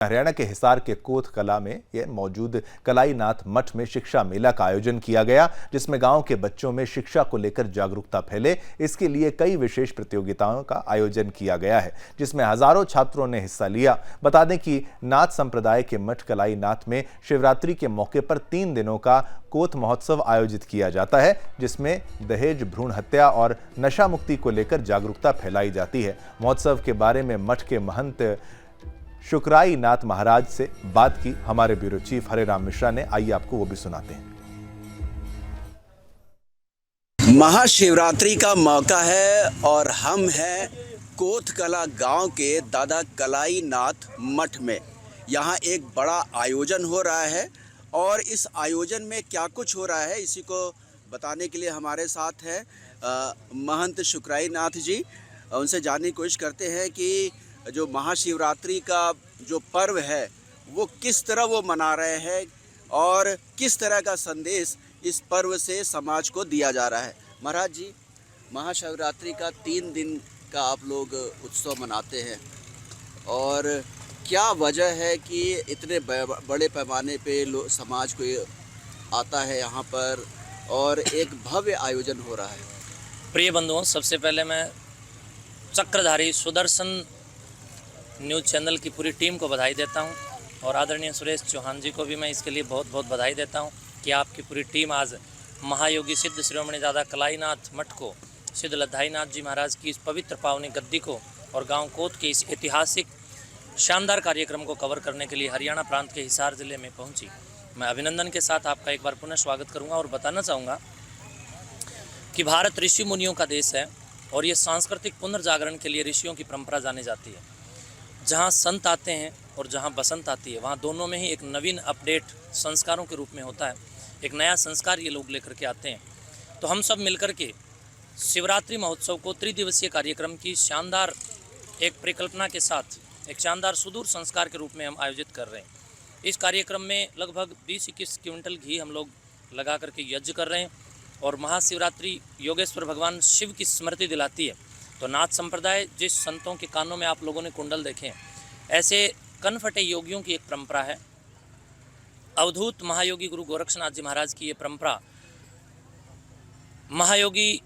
हरियाणा के हिसार के कोथ कला में यह मौजूद कलाई नाथ मठ में शिक्षा मेला का आयोजन किया गया, जिसमें गांव के बच्चों में शिक्षा को लेकर जागरूकता फैले। इसके लिए कई विशेष प्रतियोगिताओं का आयोजन किया गया है, जिसमें हजारों छात्रों ने हिस्सा लिया। बता दें कि नाथ संप्रदाय के मठ कलाई नाथ में शिवरात्रि के मौके पर 3 दिनों का कोथ महोत्सव आयोजित किया जाता है, जिसमें दहेज, भ्रूण हत्या और नशा मुक्ति को लेकर जागरूकता फैलाई जाती है। महोत्सव के बारे में मठ के महंत शुक्राई नाथ महाराज से बात की हमारे ब्यूरो चीफ हरेराम मिश्रा ने। आइए आपको वो भी सुनाते हैं। महाशिवरात्रि का मौका है और हम हैं कोथकला गांव के दादा कलाई नाथ मठ में। यहाँ एक बड़ा आयोजन हो रहा है और इस आयोजन में क्या कुछ हो रहा है इसी को बताने के लिए हमारे साथ है महंत शुक्राई नाथ जी। उनसे जानने की कोशिश करते हैं कि जो महाशिवरात्रि का जो पर्व है वो किस तरह वो मना रहे हैं और किस तरह का संदेश इस पर्व से समाज को दिया जा रहा है। महाराज जी, महाशिवरात्रि का 3 दिन का आप लोग उत्सव मनाते हैं और क्या वजह है कि इतने बड़े पैमाने पे समाज को आता है यहाँ पर और एक भव्य आयोजन हो रहा है? प्रिय बंधुओं, सबसे पहले मैं चक्रधारी सुदर्शन न्यूज़ चैनल की पूरी टीम को बधाई देता हूं और आदरणीय सुरेश चौहान जी को भी मैं इसके लिए बहुत बहुत बधाई देता हूं कि आपकी पूरी टीम आज महायोगी सिद्ध शिरोमणि दादा कलाईनाथ मठ को, सिद्ध लद्दाईनाथ जी महाराज की इस पवित्र पावनी गद्दी को और गांव कोत के इस ऐतिहासिक शानदार कार्यक्रम को कवर करने के लिए हरियाणा प्रांत के हिसार जिले में पहुँची। मैं अभिनंदन के साथ आपका एक बार पुनः स्वागत करूँगा और बताना चाहूँगा कि भारत ऋषि मुनियों का देश है और ये सांस्कृतिक पुनर्जागरण के लिए ऋषियों की परंपरा जानी जाती है। जहाँ संत आते हैं और जहाँ बसंत आती है, वहाँ दोनों में ही एक नवीन अपडेट संस्कारों के रूप में होता है। एक नया संस्कार ये लोग लेकर के आते हैं। तो हम सब मिलकर के शिवरात्रि महोत्सव को त्रिदिवसीय कार्यक्रम की शानदार एक परिकल्पना के साथ एक शानदार सुदूर संस्कार के रूप में हम आयोजित कर रहे हैं। इस कार्यक्रम में लगभग 20-21 क्विंटल घी हम लोग लगा करके यज्ञ कर रहे हैं और महाशिवरात्रि योगेश्वर भगवान शिव की स्मृति दिलाती है। तो नाथ संप्रदाय, जिस संतों के कानों में आप लोगों ने कुंडल देखे हैं, ऐसे कनफटे योगियों की एक परंपरा है। अवधूत महायोगी गुरु गोरक्षनाथ जी महाराज की ये परंपरा महायोगी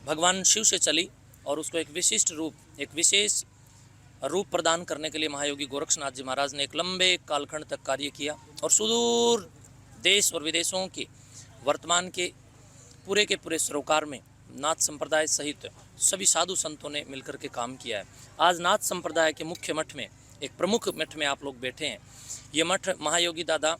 भगवान शिव से चली और उसको एक विशिष्ट रूप, एक विशेष रूप प्रदान करने के लिए महायोगी गोरक्षनाथ जी महाराज ने एक लंबे कालखंड तक कार्य किया और सुदूर देश और विदेशों के वर्तमान के पूरे सरोकार में नाथ संप्रदाय सहित सभी साधु संतों ने मिलकर के काम किया है। आज नाथ संप्रदाय के मुख्य मठ में, एक प्रमुख मठ में आप लोग बैठे हैं। ये मठ महायोगी दादा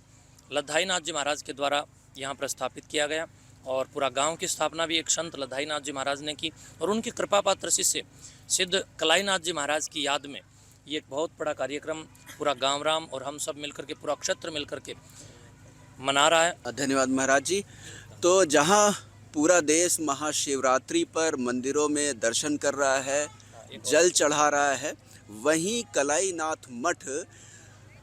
लद्दाईनाथ जी महाराज के द्वारा यहाँ पर स्थापित किया गया और पूरा गांव की स्थापना भी एक संत लद्दाईनाथ जी महाराज ने की और उनके कृपा पात्र शिष्य सिद्ध कलाईनाथ जी महाराज की याद में ये एक बहुत बड़ा कार्यक्रम पूरा गाँव राम और हम सब मिलकर के, पूरा क्षेत्र मिलकर के मना रहा है। धन्यवाद महाराज जी। तो जहाँ पूरा देश महाशिवरात्रि पर मंदिरों में दर्शन कर रहा है, जल चढ़ा रहा है, वहीं कलाईनाथ मठ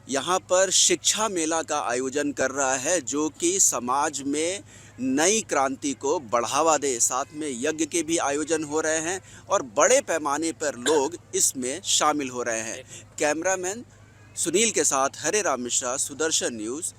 यहाँ पर शिक्षा मेला का आयोजन कर रहा है जो कि समाज में नई क्रांति को बढ़ावा दे। साथ में यज्ञ के भी आयोजन हो रहे हैं और बड़े पैमाने पर लोग इसमें शामिल हो रहे हैं। कैमरामैन सुनील के साथ हरेराम मिश्रा, सुदर्शन न्यूज़,